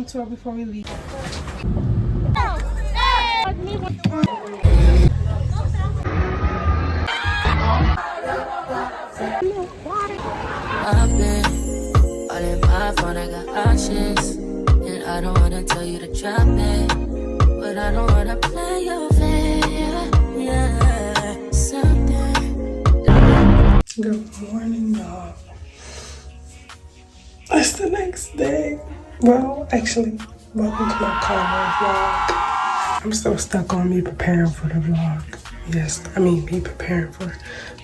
Tour before we leave. I've been all in my phone, I got options, and I don't wanna tell you to drop it, but I don't wanna play your fair, yeah, something. Good morning, y'all. It's the next day. Well, actually, welcome to my carnival vlog. I'm still stuck on me preparing for the vlog. Yes, I mean me preparing for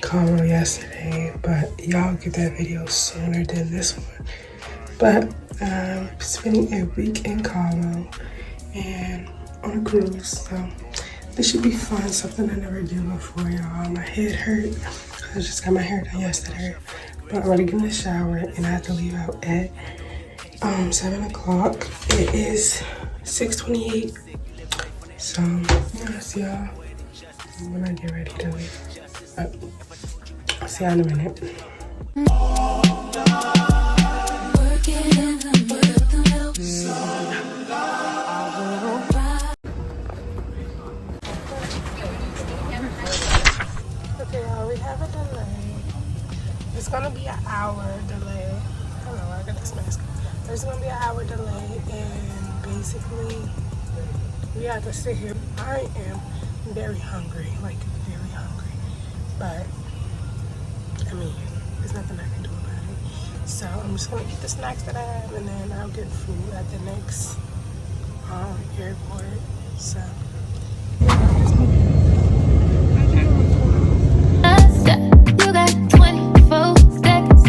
carnival yesterday, but y'all get that video sooner than this one. But I'm spending a week in Cabo and on a cruise, so this should be fun. Something I never did before, y'all. My head hurt. I just got my hair done yesterday, but I'm already getting a shower and I have to leave out at 7 o'clock. It is 6:28. So yeah, see y'all when I get ready to leave. I'll see y'all in a minute. Okay, y'all, we have a delay. It's gonna be an hour delay. I don't know, I got this mask. There's gonna be an hour delay, and basically we have to sit here. I am very hungry, like very hungry, but I mean, there's nothing I can do about it. So I'm just gonna eat the snacks that I have, and then I'll get food at the next airport. So. You got 24 seconds.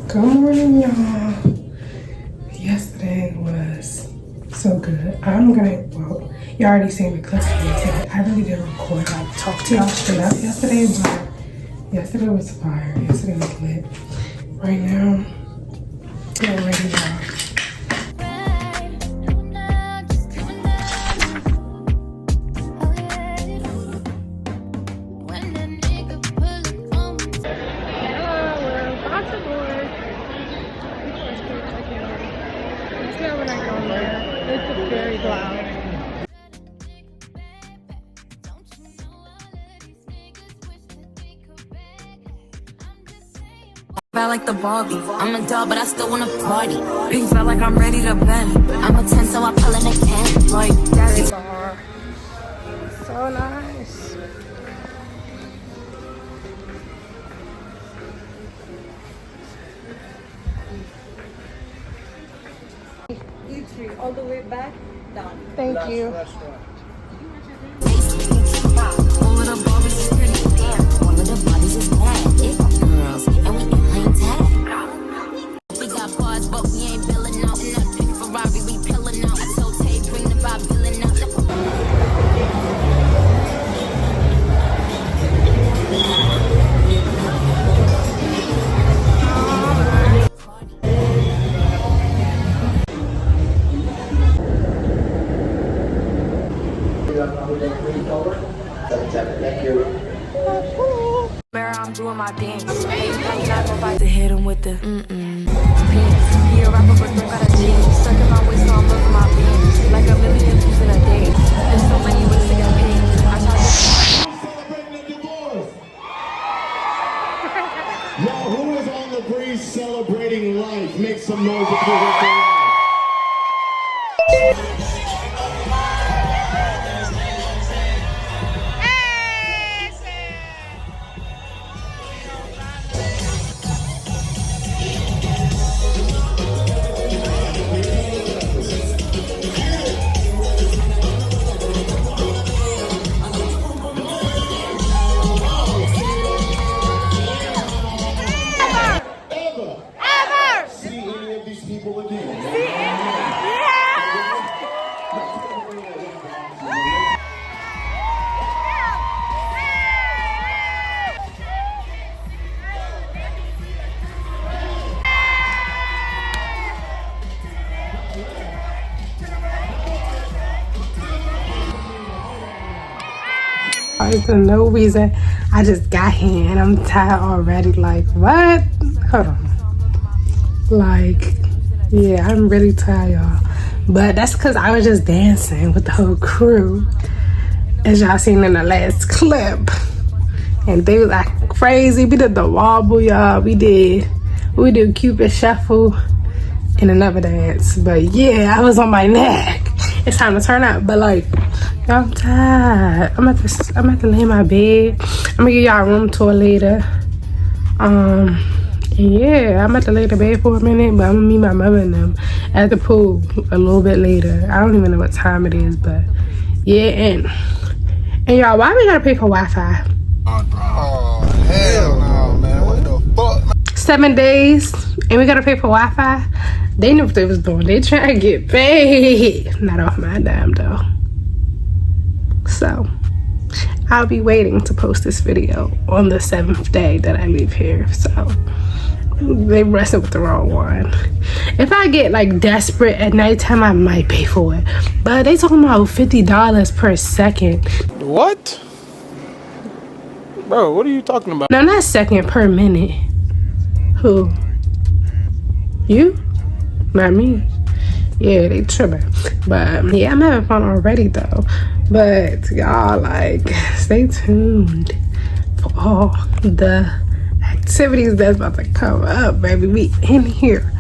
Good morning, y'all. Yesterday was so good. Well, you already seen the clips from yesterday. I really didn't record. I talked to y'all straight up yesterday, but yesterday was fire. Yesterday was lit. Right now, getting ready, y'all. It's very loud. I like the Barbie. I'm a doll, but I still wanna party. Pink felt like I'm ready to bend. I'm a 10, so I pull in a can. Like daddy. So nice. You three, all the way back, down. Thank you. All of the Barbies is pretty damn. All of the bodies is bad. It girls, and we can play tag. We got bars, but we ain't billing out. In that big Ferrari, we pillin' out. I told Tay, bring the vibe, billing out. I'm doing my dance. To hit him with the pants. He a rapper, but don't got a chance. Sucking my waist, so I'm loving my bands. Like a million views in a day. There's so many ways to get paid. I try to Celebrating a divorce. Y'all, who is on the breeze celebrating life? Make some noise if you're here for life. Ever see any of these people again? For no reason. I just got here and I'm tired already. Like, what? Hold on. Like, yeah, I'm really tired, y'all. But that's because I was just dancing with the whole crew, as y'all seen in the last clip. And they was like crazy. We did the wobble, y'all. We did Cupid Shuffle and another dance. But yeah, I was on my neck. It's time to turn up. But like, y'all, I'm tired. I'm at to lay in my bed. I'm gonna give y'all a room tour later. Yeah, I'm about to lay in the bed for a minute, but I'm gonna meet my mother and them at the pool a little bit later. I don't even know what time it is, but yeah, and y'all, why we gotta pay for Wi-Fi? Oh, hell no, man. What the fuck? 7 days, and we gotta pay for Wi-Fi. They knew what they was doing. They trying to get paid. Not off my dime, though. So, I'll be waiting to post this video on the 7th day that I leave here, so they wrestled with the wrong one. If I get like desperate at nighttime, I might pay for it. But they talking about $50 per second. What? Bro, what are you talking about? No, not second, per minute. Who? You? Not me. Yeah, they tripping. But yeah, I'm having fun already though. But y'all, like, stay tuned for all the activities that's about to come up, baby. We in here.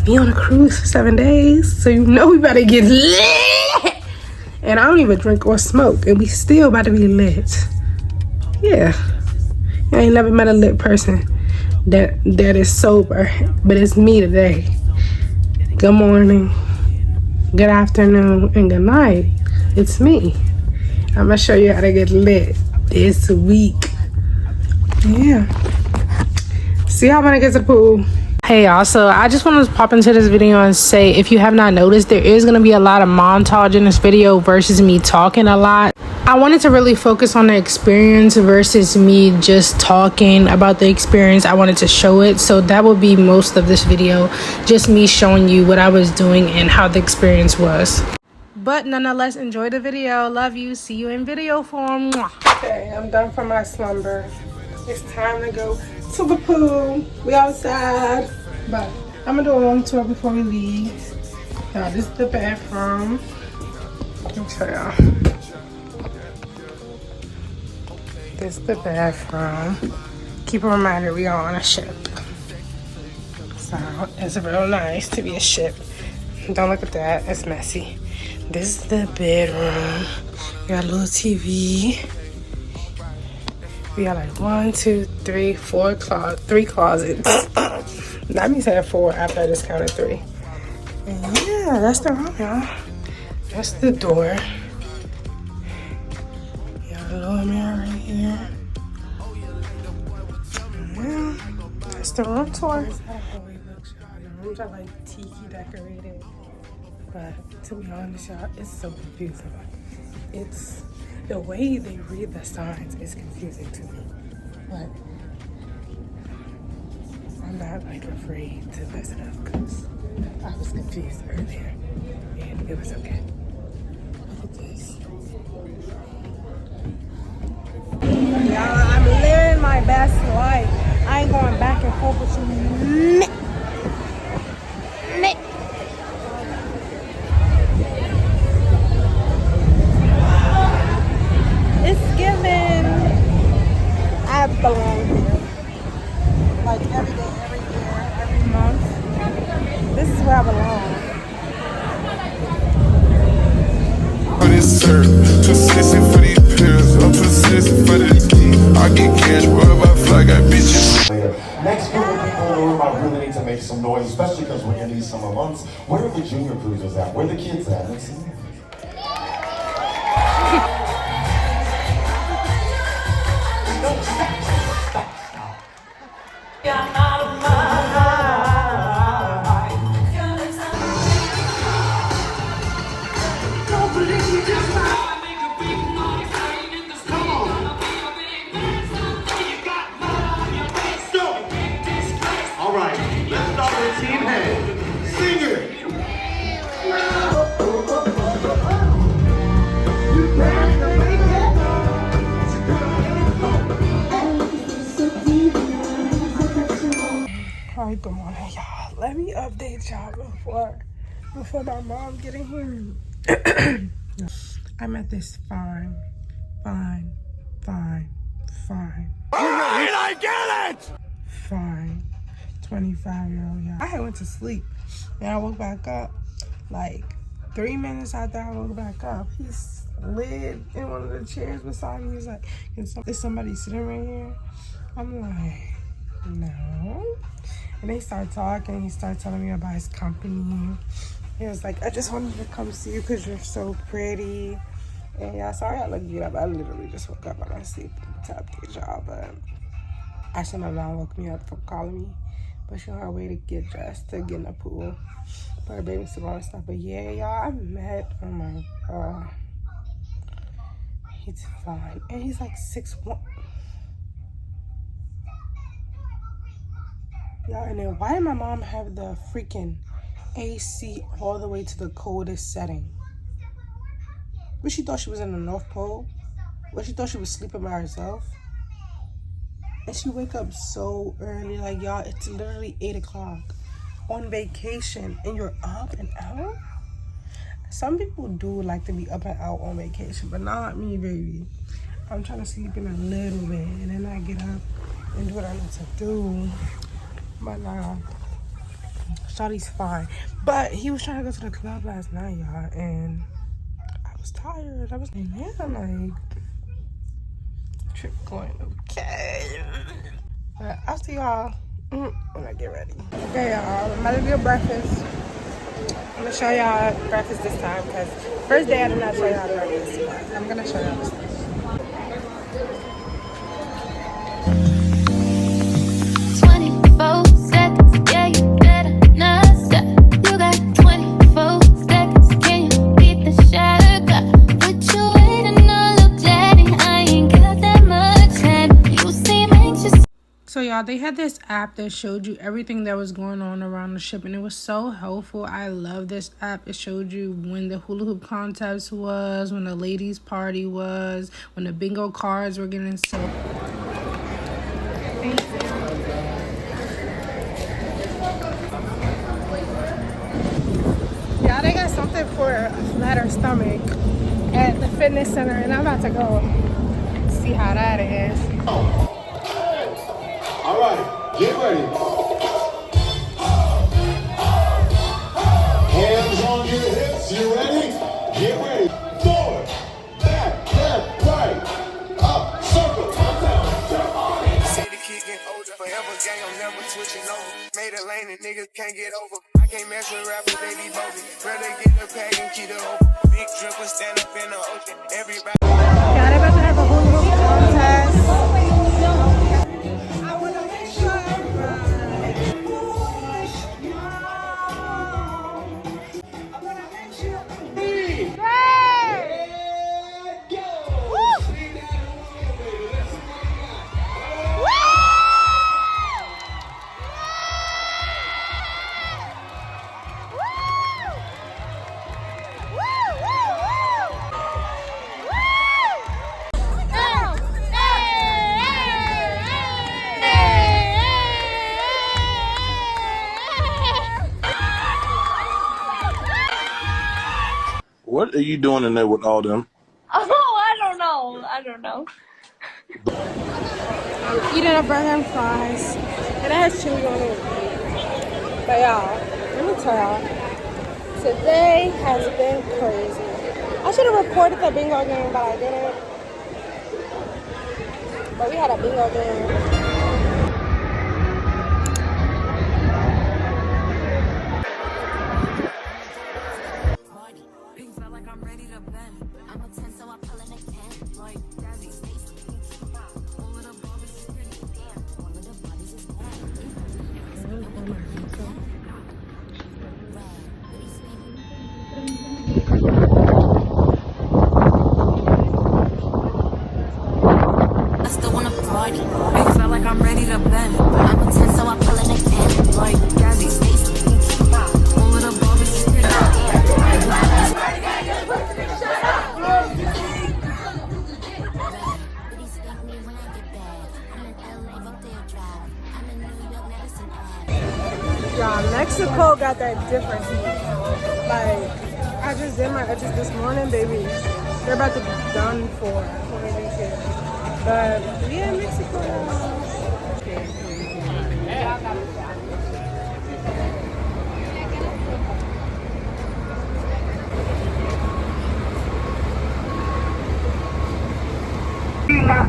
We on a cruise for 7 days, so you know we about to get lit. And I don't even drink or smoke, and we still about to be lit. Yeah, I ain't never met a lit person that is sober, but it's me today. Good morning, good afternoon, and good night. It's me. I'm gonna show you how to get lit this week. Yeah. See y'all when I get to the pool. Hey y'all, so I just want to pop into this video and say, if you have not noticed, there is going to be a lot of montage in this video versus me talking a lot. I wanted to really focus on the experience versus me just talking about the experience. I wanted to show it, so that will be most of this video, just me showing you what I was doing and how the experience was. But nonetheless, enjoy the video. Love you. See you in video form. Okay, I'm done for my slumber. It's time to go to the pool. We outside. But I'm gonna do a room tour before we leave. Y'all, this is the bathroom. Let me show y'all. This is the bathroom. Keep a reminder, we are on a ship. So it's real nice to be a ship. Don't look at that, it's messy. This is the bedroom. We got a little TV. We got like 1, 2, 3, 4 3 closets. That means I have 4 after I just counted 3. And yeah, that's the room, y'all. That's the door. Got a little mirror right here. Yeah, that's the room tour. That's how the hallway looks, y'all. The rooms are like tiki decorated. But to be honest, y'all, it's so confusing. It's the way they read the signs is confusing to me. But I'm not like afraid to mess it up because I was confused earlier and it was okay. Look at this. Yeah, I'm living my best life. I ain't going back and forth with you. It's given. I belong here. Like every day, every year, every month. This is where I belong. For this sir, too sissy for these pills. I'm too sissy for this. I get cash, what about fly, got bitches. Next group of people in the room, I really need to make some noise, especially because we're in these summer months. Where are the junior cruisers at? Where are the kids at? Let's see. All right, let's start with Team Head. Singer. before my mom get in here. I met this fine. Alright, I get it! Fine 25-year-old, yeah. I had went to sleep and I woke back up like 3 minutes after I woke back up. He slid in one of the chairs beside me. He's like, is somebody sitting right here? I'm like, no. And they start talking. He started telling me about his company. He was like, I just wanted to come see you because you're so pretty. And yeah, sorry I look beat up. I literally just woke up on my sleep to update y'all. But actually, my mom woke me up from calling me. But she on her way to get dressed to get in the pool. Put her baby still on and stuff. But yeah, y'all, I met, oh my God. He's fine. And he's like 6'1". Y'all, and then why did my mom have the freaking AC all the way to the coldest setting? What, she thought she was in the North Pole? What, she thought she was sleeping by herself? And she wake up so early, like, y'all, it's literally 8 o'clock on vacation and you're up and out? Some people do like to be up and out on vacation, but not me, baby. I'm trying to sleep in a little bit and then I get up and do what I need to do. But nah, Shawty's fine. But he was trying to go to the club last night, y'all, and I was tired. I was like, man, like, trip going okay. But I'll see y'all when I get ready. Okay, y'all, I'm about to do breakfast. I'm gonna show y'all breakfast this time because first day I did not show y'all breakfast, but I'm gonna show y'all this time. 24 seconds, yeah, you better not stop. You got 24 seconds, can you beat the shot? What you waiting on, little daddy? I ain't got that much time. You seem anxious. So y'all, they had this app that showed you everything that was going on around the ship, and it was so helpful. I love this app. It showed you when the hula hoop contest was, when the ladies party was, when the bingo cards were getting sold. Yeah, they got something for a flatter stomach at the fitness center, and I'm about to go see how that is. All right, get ready. Hands on your hips, you ready? Get ready. Forward, back, left, right, up, circle, down. City kid get older, forever gang, I'm never switching over. Made a lane and niggas can't get over. I can't mess with rappers, they be bogus. Rather get the pack and keep it open. Big dripper stand up in the ocean. Everybody. Yeah, they about to have a hula hoop contest. What are you doing in there with all them? Oh, I don't know. I'm eating a burger and fries, and it has chili on it. But y'all, let me tell y'all, today has been crazy. I should have recorded the bingo game, but I didn't. But we had a bingo game. I still wanna party. Big fella that different heat. Like, I just did my edges this morning, baby. They're about to be done for when we leave here. But yeah, Mexico.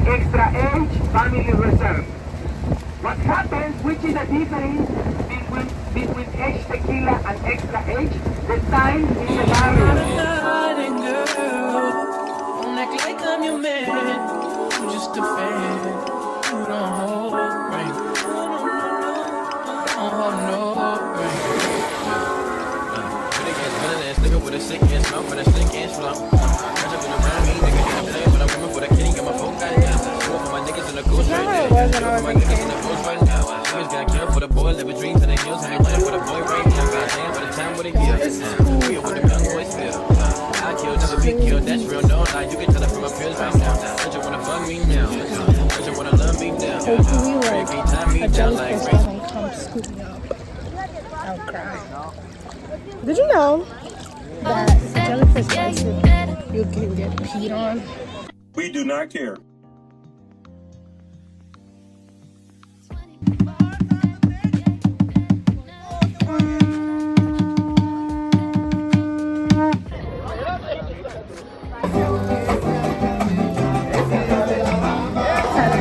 Extra age family reserve. What happens, which is the difference between age tequila and extra age? The time in the barrel. Don't act like I'm your man. I'm just a fan. You don't hold right. Don't hold no right. Nigga with a sick ass mouth and a sick ass flow. Catch up in around me, nigga can't play, but I'm coming for the kitty, got my phone got down. Four for my niggas in the ghost right now. Four for my niggas in the ghost right now. I always got killed for the boy, living dreams in the hills, and I play for the boy right now. Goddamn, for the time with a year. Real with the young boys feel. I killed, never be killed, that's real, no lie. You can tell it from my pills right now. I just wanna fuck me now. I just wanna love me now. Every time me down like rain. Come scoop me up. I'll cry. Did you know that jellyfish bites you can get peed on? We do not care.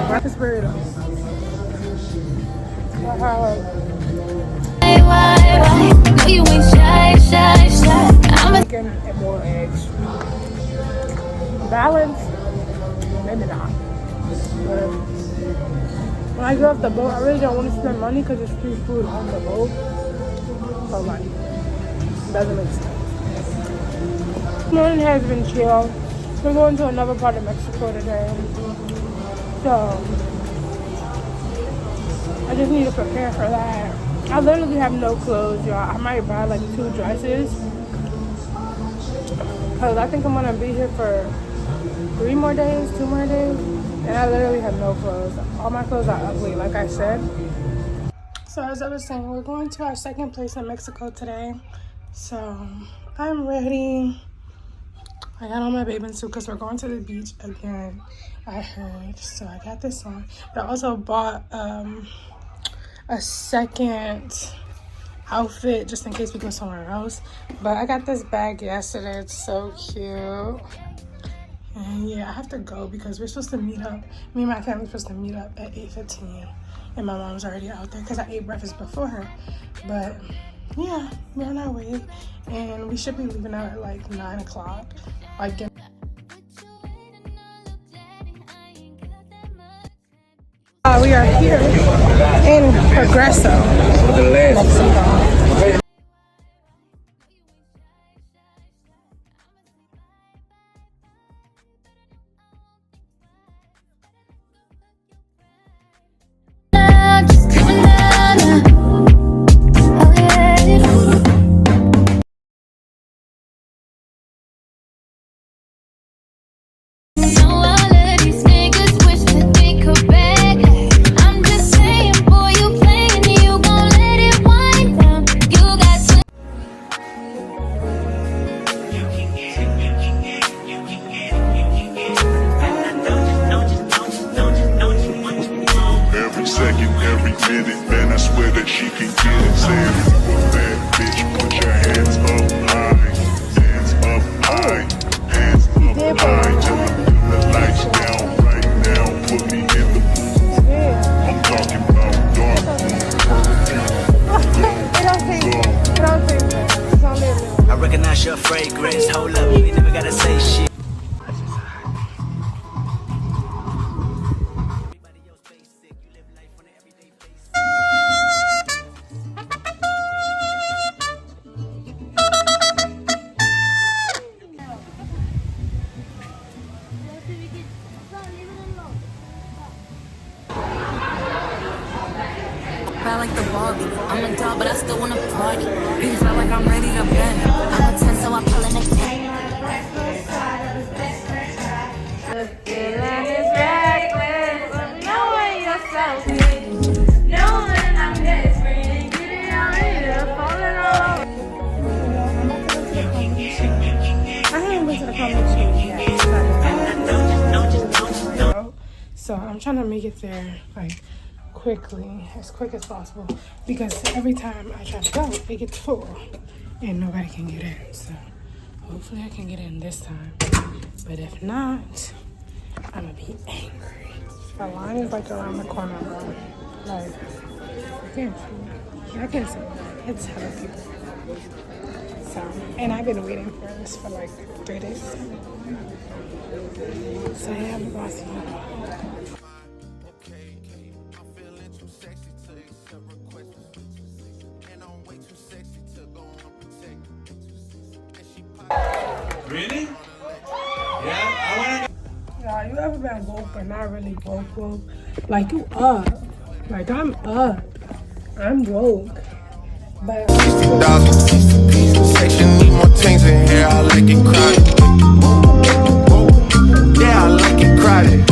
Breakfast burrito. Wow. No, you ain't shy. I'm a Chicken and more eggs. Balance? Maybe not. But when I get off the boat, I really don't want to spend money because it's free food on the boat. So like, it doesn't make sense. This morning has been chill. We're going to another part of Mexico today. So I just need to prepare for that. I literally have no clothes, y'all. I might buy like 2 dresses. Because I think I'm going to be here for 2 more days. And I literally have no clothes. All my clothes are ugly, like I said. So as I was saying, we're going to our second place in Mexico today. So I'm ready. I got on my bathing suit because we're going to the beach again, I heard. So I got this on. But I also bought a second outfit just in case we go somewhere else. But I got this bag yesterday. It's so cute. And yeah, I have to go because we're supposed to meet up. Me and my family's supposed to meet up at 8:15. And my mom's already out there because I ate breakfast before her. But yeah, we're on our way. And we should be leaving out at like 9 o'clock. Like, we are here in Progreso, Mexico. Fragrance, hold up, you ain't never gotta say shit. Felt like the Barbie. I'm a doll, but I still wanna party. You feel like I'm ready to bend. I'm a 10, so I pull in a 10. I'm trying to make it there like quickly, as quick as possible, because every time I try to go, it gets full and nobody can get in. So hopefully I can get in this time. But if not, I'm gonna be angry. The line is like around the corner, bro. Like, I can't see. I can't see. It's hella people. So, and I've been waiting for this for like 3 days. So yeah, I'm about to see. Really? Yeah, I wanna go. Yeah, you ever been woke but not really woke? Like you up. Like I'm up. I'm woke. But Section need more things in here. I like it crowded. Yeah, I like it crowded.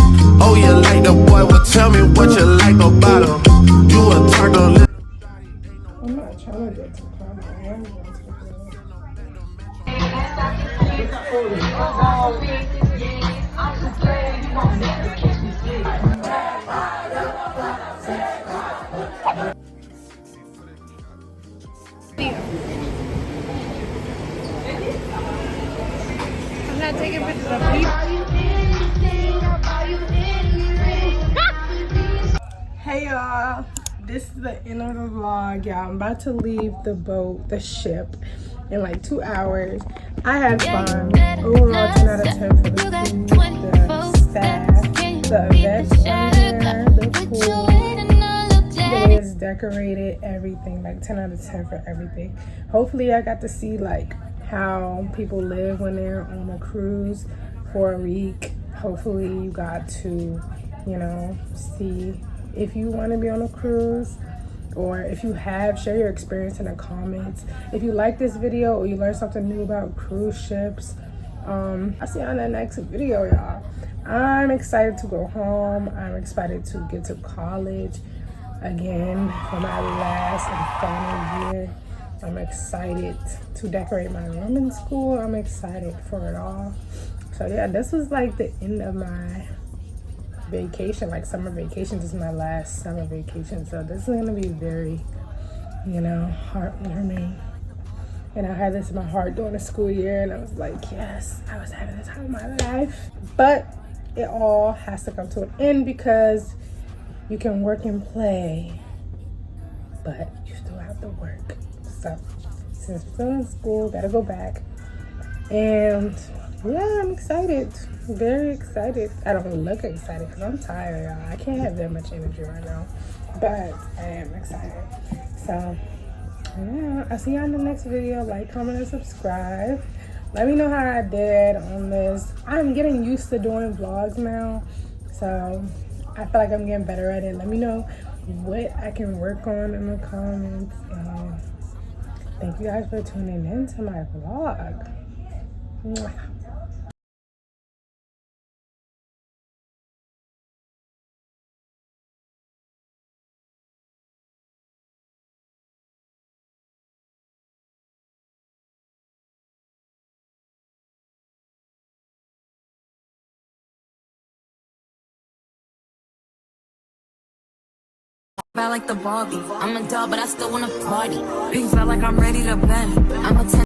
Oh, you like the boy? Well, tell me what you like about him. You a turtle. I'm not trying to get too close. I am going to the I'm not taking pictures of people. Hey y'all, this is the end of the vlog. Y'all, I'm about to leave the boat, the ship, in like 2 hours. I had fun. Overall, 10 out of 10 for the food, the staff, the events on there, the pool, the way it's decorated, everything. Like 10 out of 10 for everything. Hopefully I got to see like how people live when they're on a cruise for a week. Hopefully you got to, you know, see if you want to be on a cruise, or if you have, share your experience in the comments. If you like this video or you learned something new about cruise ships, I'll see you on the next video, y'all. I'm excited to go home. I'm excited to get to college again for my last and final year. I'm excited to decorate my room in school. I'm excited for it all. So yeah, this was like the end of my vacation, like summer vacation. This is my last summer vacation, so this is gonna be very, you know, heartwarming. And I had this in my heart during the school year, and I was like, yes, I was having the time of my life. But it all has to come to an end, because you can work and play, but you still have to work. So since I'm still in school, gotta go back. And yeah, I'm excited, very excited. I don't look excited because I'm tired, y'all. I can't have that much energy right now, but I am excited. So yeah, I'll see you on the next video. Like, comment, and subscribe. Let me know how I did on this. I'm getting used to doing vlogs now, so I feel like I'm getting better at it. Let me know what I can work on in the comments, and thank you guys for tuning in to my vlog. Mwah. I like the Barbie. I'm a doll, but I still wanna party. Pink felt like I'm ready to bend. I'm a 10.